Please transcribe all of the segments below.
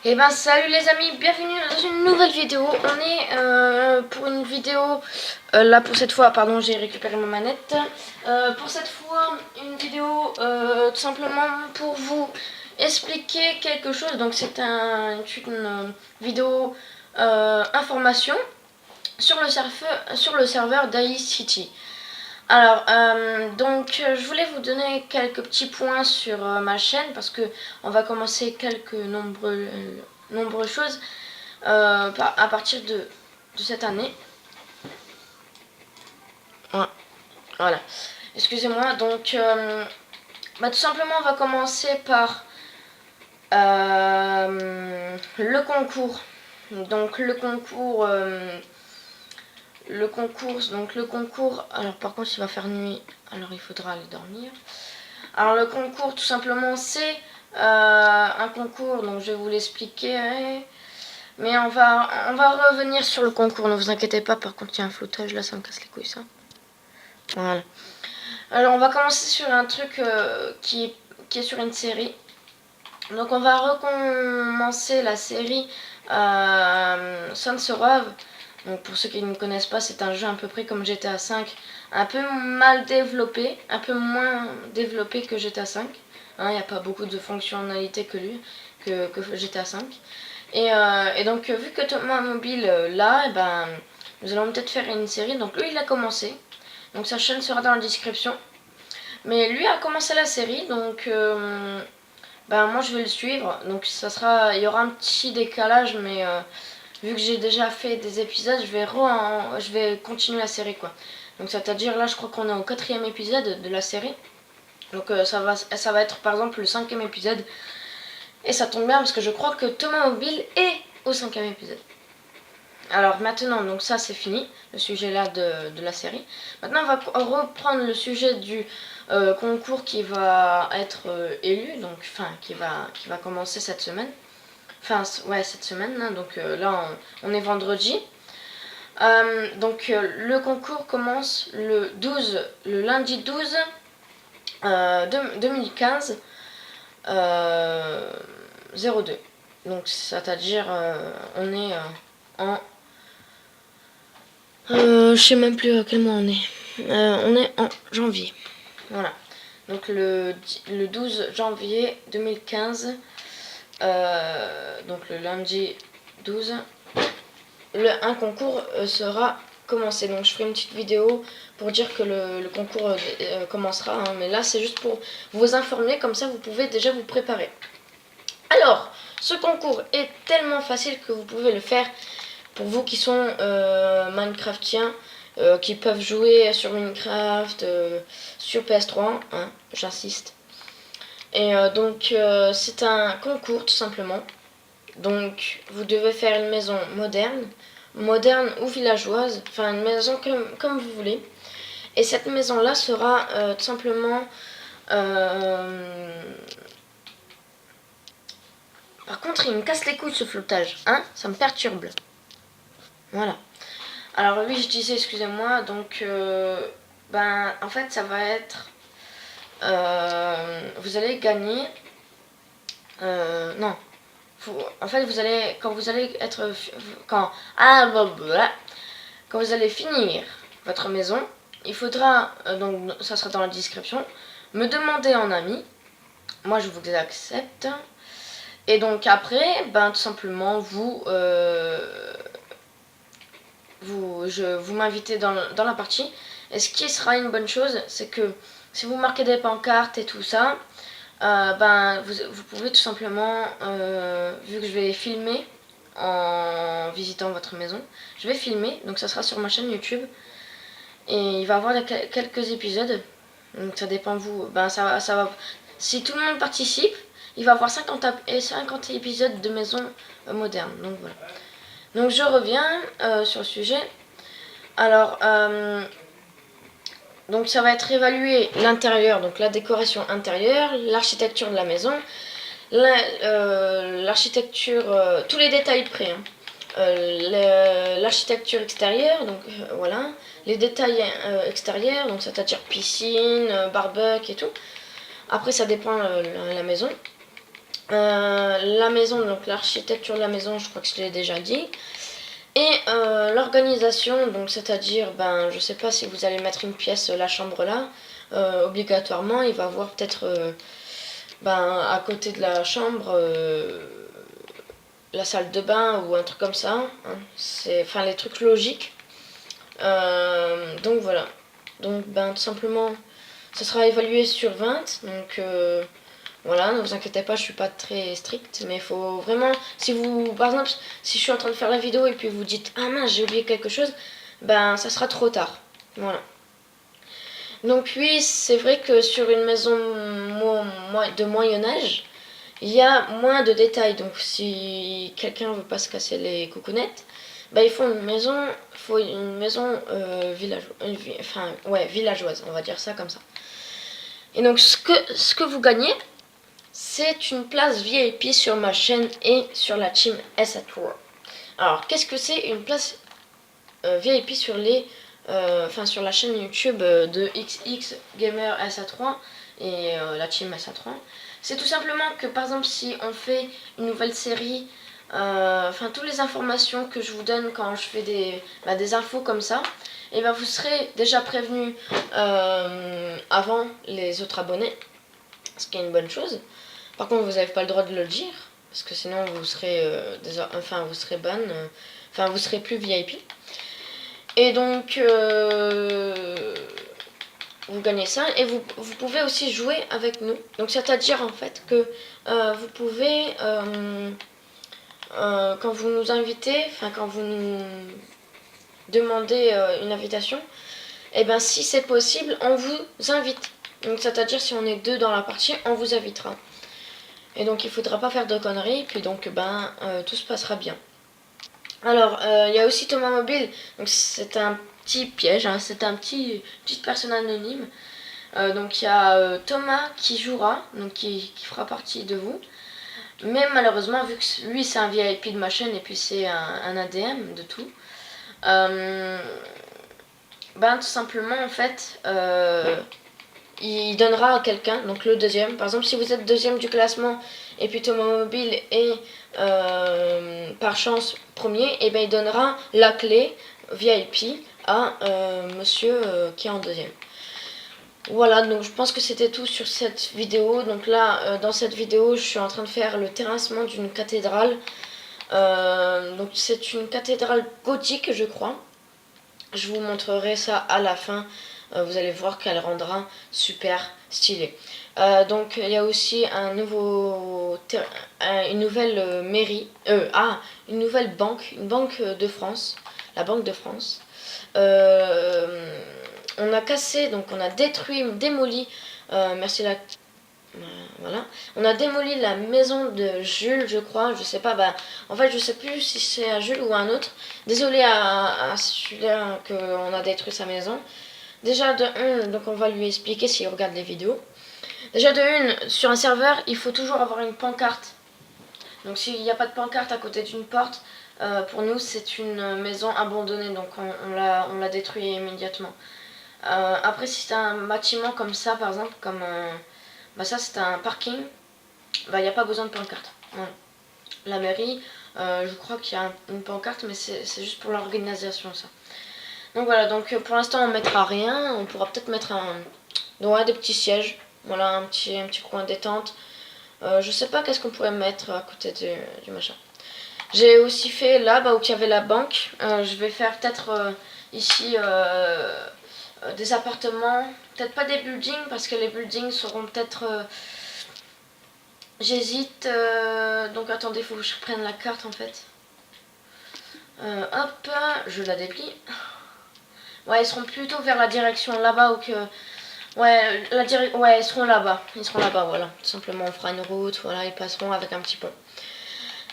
Et ben salut les amis, bienvenue dans une nouvelle vidéo. On est pour une vidéo, là pour cette fois, pardon j'ai récupéré ma manette. Pour cette fois, une vidéo tout simplement pour vous expliquer quelque chose. Donc c'est une vidéo information sur le serveur d'Ice City. Alors, je voulais vous donner quelques petits points sur ma chaîne parce que on va commencer quelques nombreuses choses à partir de cette année. Voilà. Excusez-moi. Donc, tout simplement, on va commencer par le concours. Donc, le concours, alors par contre il va faire nuit, alors il faudra aller dormir. Alors le concours tout simplement c'est un concours, donc je vais vous l'expliquer. Mais on va revenir sur le concours, ne vous inquiétez pas, par contre il y a un floutage là, ça me casse les couilles ça. Voilà. Alors on va commencer sur un truc qui est sur une série. Donc on va recommencer la série Sans Rove. Donc pour ceux qui ne connaissent pas, c'est un jeu à peu près comme GTA V, un peu mal développé, un peu moins développé que GTA V. Il n'y a pas beaucoup de fonctionnalités que GTA V. Et donc vu que Thomas Mobile là, nous allons peut-être faire une série. Donc lui il a commencé, donc sa chaîne sera dans la description. Mais lui a commencé la série, donc moi je vais le suivre. Donc il y aura un petit décalage, mais vu que j'ai déjà fait des épisodes, je vais continuer la série quoi. Donc c'est-à-dire là je crois qu'on est au 4e épisode de la série. Donc ça va être par exemple le 5e épisode. Et ça tombe bien parce que je crois que Thomas Mobile est au 5e épisode. Alors maintenant, donc ça c'est fini, le sujet là de la série. Maintenant on va reprendre le sujet du concours qui va être élu, donc qui va commencer cette semaine. Cette semaine, hein, donc là on est vendredi. Le concours commence le lundi 12 2015 02. Donc c'est-à-dire on est en je sais même plus à quel mois on est. On est en janvier. Voilà. Donc le 12 janvier 2015, donc le lundi 12, un concours sera commencé. Donc je ferai une petite vidéo pour dire que le concours commencera. Hein, mais là c'est juste pour vous informer, comme ça vous pouvez déjà vous préparer. Alors, ce concours est tellement facile que vous pouvez le faire pour vous qui sont Minecraftiens, qui peuvent jouer sur Minecraft, sur PS3, hein, j'insiste. Et c'est un concours tout simplement. Donc vous devez faire une maison moderne ou villageoise, enfin une maison comme vous voulez. Et cette maison là sera tout simplement par contre il me casse les couilles ce flottage, hein, ça me perturbe. Voilà. Alors oui, je disais, excusez-moi, donc en fait ça va être vous allez gagner non, en fait vous allez quand vous allez être quand vous allez finir votre maison, il faudra donc ça sera dans la description, me demander en ami, moi je vous accepte, et donc après tout simplement vous m'invitez dans la partie. Et ce qui sera une bonne chose, c'est que si vous marquez des pancartes et tout ça, vous pouvez tout simplement, vu que je vais filmer en visitant votre maison, je vais filmer, donc ça sera sur ma chaîne YouTube. Et il va y avoir quelques épisodes, donc ça dépend de vous. Ça va, si tout le monde participe, il va y avoir 50 épisodes de maison moderne. Donc voilà. Donc je reviens sur le sujet. Alors, donc ça va être évalué l'intérieur, donc la décoration intérieure, l'architecture de la maison, l'architecture, tous les détails près. Hein. L'architecture extérieure, donc voilà, les détails extérieurs, donc c'est-à-dire piscine, barbecue et tout. Après ça dépend la maison. la maison, donc l'architecture de la maison, je crois que je l'ai déjà dit. Et l'organisation, donc c'est-à-dire, ben, je sais pas si vous allez mettre une pièce, la chambre là, obligatoirement, il va avoir peut-être ben, à côté de la chambre la salle de bain ou un truc comme ça. Hein. C'est, enfin, les trucs logiques. Donc voilà. Donc ben, tout simplement, ça sera évalué sur 20. Donc voilà, ne vous inquiétez pas, je suis pas très stricte, mais il faut vraiment, si vous, par exemple, si je suis en train de faire la vidéo et puis vous dites ah mince j'ai oublié quelque chose, ben ça sera trop tard. Voilà. Donc oui, c'est vrai que sur une maison de Moyen Âge, il y a moins de détails. Donc si quelqu'un veut pas se casser les coucounettes, ben il faut une maison villageoise, enfin ouais villageoise, on va dire ça comme ça. Et donc ce que vous gagnez, c'est une place VIP sur ma chaîne et sur la team SA3. Alors, qu'est-ce que c'est une place VIP sur sur la chaîne YouTube de XX Gamer SA3 et la team SA3? C'est tout simplement que, par exemple, si on fait une nouvelle série, toutes les informations que je vous donne quand je fais des infos comme ça, et ben vous serez déjà prévenu avant les autres abonnés, ce qui est une bonne chose. Par contre, vous n'avez pas le droit de le dire, parce que sinon vous serez, vous serez ban, vous serez plus VIP. Et donc, vous gagnez ça, et vous pouvez aussi jouer avec nous. Donc, c'est-à-dire en fait que vous pouvez, quand vous nous invitez, quand vous nous demandez une invitation, et ben si c'est possible, on vous invite. Donc, c'est-à-dire si on est 2 dans la partie, on vous invitera. Et donc il faudra pas faire de conneries, puis donc tout se passera bien. Alors il y a aussi Thomas Mobile, donc c'est un petit piège, hein, c'est un petite personne anonyme. Donc il y a Thomas qui jouera, donc qui fera partie de vous. Mais malheureusement, vu que lui c'est un VIP de ma chaîne et puis c'est un ADM de tout, tout simplement en fait il donnera à quelqu'un, donc le deuxième. Par exemple, si vous êtes deuxième du classement et puis Thomas Mobile est par chance premier, et il donnera la clé VIP à monsieur qui est en deuxième. Voilà, donc je pense que c'était tout sur cette vidéo. Donc là, dans cette vidéo, je suis en train de faire le terrassement d'une cathédrale. Donc c'est une cathédrale gothique, je crois. Je vous montrerai ça à la fin. Vous allez voir qu'elle rendra super stylée. Donc il y a aussi une nouvelle mairie, une nouvelle banque, une banque de France, la Banque de France. On a cassé, donc on a démoli, merci la... Voilà. On a démoli la maison de Jules, je crois, je sais pas, en fait je sais plus si c'est à Jules ou à un autre. Désolé à celui-là qu'on a détruit sa maison. Déjà de 1, donc on va lui expliquer s'il regarde les vidéos. Déjà de 1, sur un serveur, il faut toujours avoir une pancarte. Donc s'il n'y a pas de pancarte à côté d'une porte, pour nous c'est une maison abandonnée, donc on l'a détruit immédiatement. Après si c'est un bâtiment comme ça par exemple, comme ça c'est un parking, il n'y a pas besoin de pancarte. Voilà. La mairie, je crois qu'il y a une pancarte, mais c'est juste pour l'organisation ça. Donc voilà, donc pour l'instant on mettra rien, on pourra peut-être mettre des petits sièges, voilà, un petit coin détente. Je sais pas qu'est-ce qu'on pourrait mettre à côté du machin. J'ai aussi fait là, où il y avait la banque, je vais faire peut-être ici des appartements, peut-être pas des buildings, parce que les buildings seront peut-être... J'hésite, donc attendez, il faut que je prenne la carte en fait. Hop, je la déplie. Ouais, ils seront plutôt vers la direction là-bas ou que... Ouais, ils seront là-bas. Ils seront là-bas, voilà. Tout simplement, on fera une route, voilà, ils passeront avec un petit pont.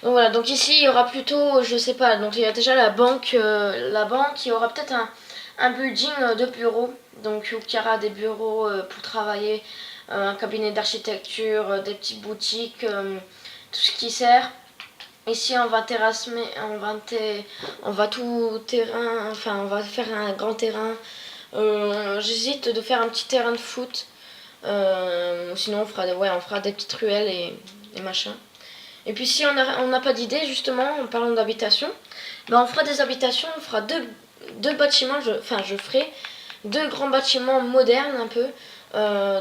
Donc voilà, donc ici, il y aura plutôt, je sais pas, donc il y a déjà la banque, il y aura peut-être un building de bureaux. Donc, où il y aura des bureaux pour travailler, un cabinet d'architecture, des petites boutiques, tout ce qui sert. Ici on va terrasser, on va tout terrain, on va faire un grand terrain. J'hésite de faire un petit terrain de foot. Sinon on fera des petites ruelles et machin. Et puis si on n'a pas d'idée, justement, en parlant d'habitation, ben on fera des habitations, on fera deux bâtiments, je ferai deux grands bâtiments modernes un peu,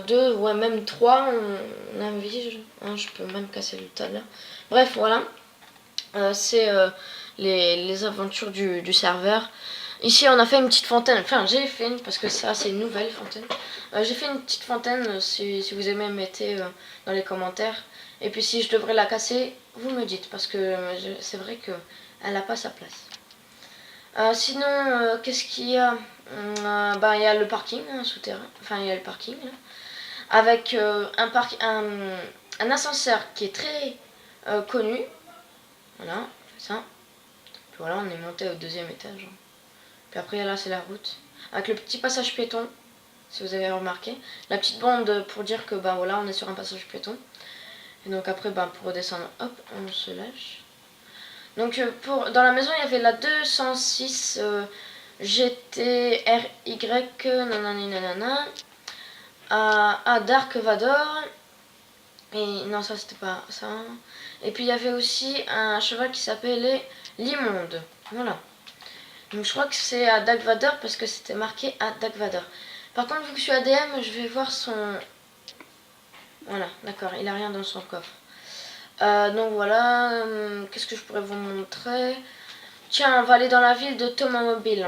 deux, ouais même trois, on envisage, hein, je peux même casser le tas là. Bref, voilà, c'est les aventures du serveur. Ici on a fait une petite fontaine, enfin j'ai fait une, parce que ça c'est une nouvelle fontaine. J'ai fait une petite fontaine, si vous aimez mettez dans les commentaires. Et puis si je devrais la casser, vous me dites, parce que c'est vrai qu'elle n'a pas sa place. Sinon, qu'est-ce qu'il y a? Ben, il y a le parking hein, souterrain, enfin il y a le parking là, avec un ascenseur qui est très connu. Voilà, ça. Puis voilà, on est monté au deuxième étage. Puis après là c'est la route. Avec le petit passage piéton, si vous avez remarqué. La petite bande pour dire que ben voilà, on est sur un passage piéton. Et donc après ben, pour redescendre, hop, on se lâche. Donc dans la maison il y avait la 206 GTRY nanani nanana à Dark Vador. Et non ça c'était pas ça. Et puis il y avait aussi un cheval qui s'appelait l'Immonde. Voilà. Donc je crois que c'est à Dark Vador parce que c'était marqué à Dark Vador. Par contre vu que je suis ADM, je vais voir son... Voilà, d'accord, il a rien dans son coffre. Donc voilà, qu'est-ce que je pourrais vous montrer? Tiens, on va aller dans la ville de Thomas Mobile.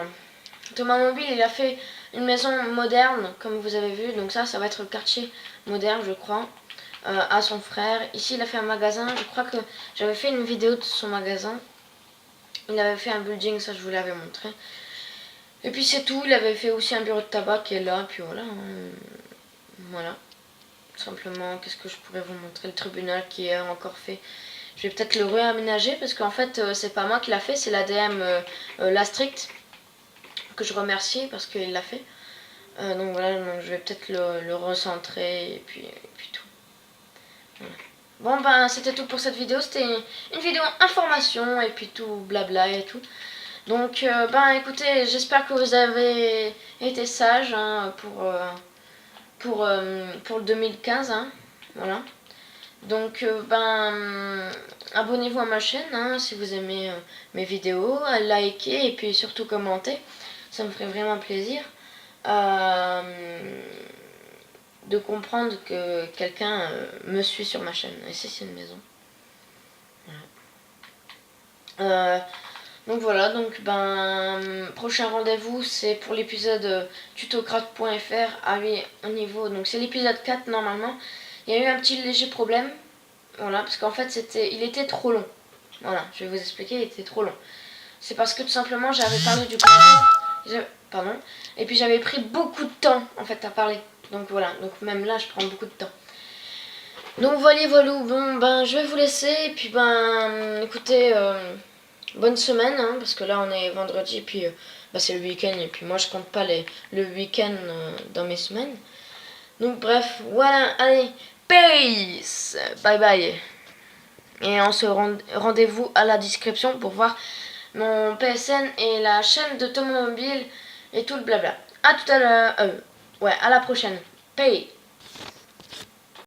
Thomas Mobile, il a fait une maison moderne, comme vous avez vu. Donc ça va être le quartier moderne, je crois, à son frère. Ici, il a fait un magasin. Je crois que j'avais fait une vidéo de son magasin. Il avait fait un building, ça je vous l'avais montré. Et puis c'est tout. Il avait fait aussi un bureau de tabac qui est là. Puis voilà. Voilà. Simplement, qu'est-ce que je pourrais vous montrer? Le tribunal qui est encore fait. Je vais peut-être le réaménager parce qu'en fait, c'est pas moi qui l'a fait, c'est l'ADM Lastrict que je remercie parce qu'il l'a fait. Donc voilà, donc je vais peut-être le recentrer et puis tout. Voilà. Bon ben c'était tout pour cette vidéo, c'était une vidéo information et puis tout blabla et tout. Donc ben écoutez, j'espère que vous avez été sages hein, pour le 2015. Hein, voilà. Donc ben abonnez-vous à ma chaîne hein, si vous aimez mes vidéos, likez et puis surtout commentez, ça me ferait vraiment plaisir de comprendre que quelqu'un me suit sur ma chaîne. Et c'est une maison. Voilà. Donc voilà, donc ben prochain rendez-vous c'est pour l'épisode tutocraft.fr. Ah oui, au niveau, donc c'est l'épisode 4 normalement. Il y a eu un petit léger problème. Voilà, parce qu'en fait il était trop long. Voilà, je vais vous expliquer, il était trop long. C'est parce que tout simplement j'avais parlé du concours. Pardon. Et puis j'avais pris beaucoup de temps en fait à parler. Donc voilà, donc même là je prends beaucoup de temps. Donc voilà, bon ben je vais vous laisser et puis ben écoutez, bonne semaine hein, parce que là on est vendredi et puis ben, c'est le week-end et puis moi je compte pas le week-end dans mes semaines. Donc bref, voilà, allez, peace, bye bye. Et on se rendez-vous à la description pour voir mon PSN et la chaîne de Thomas Mobile et tout le blabla. A tout à l'heure, ouais, à la prochaine. Peace.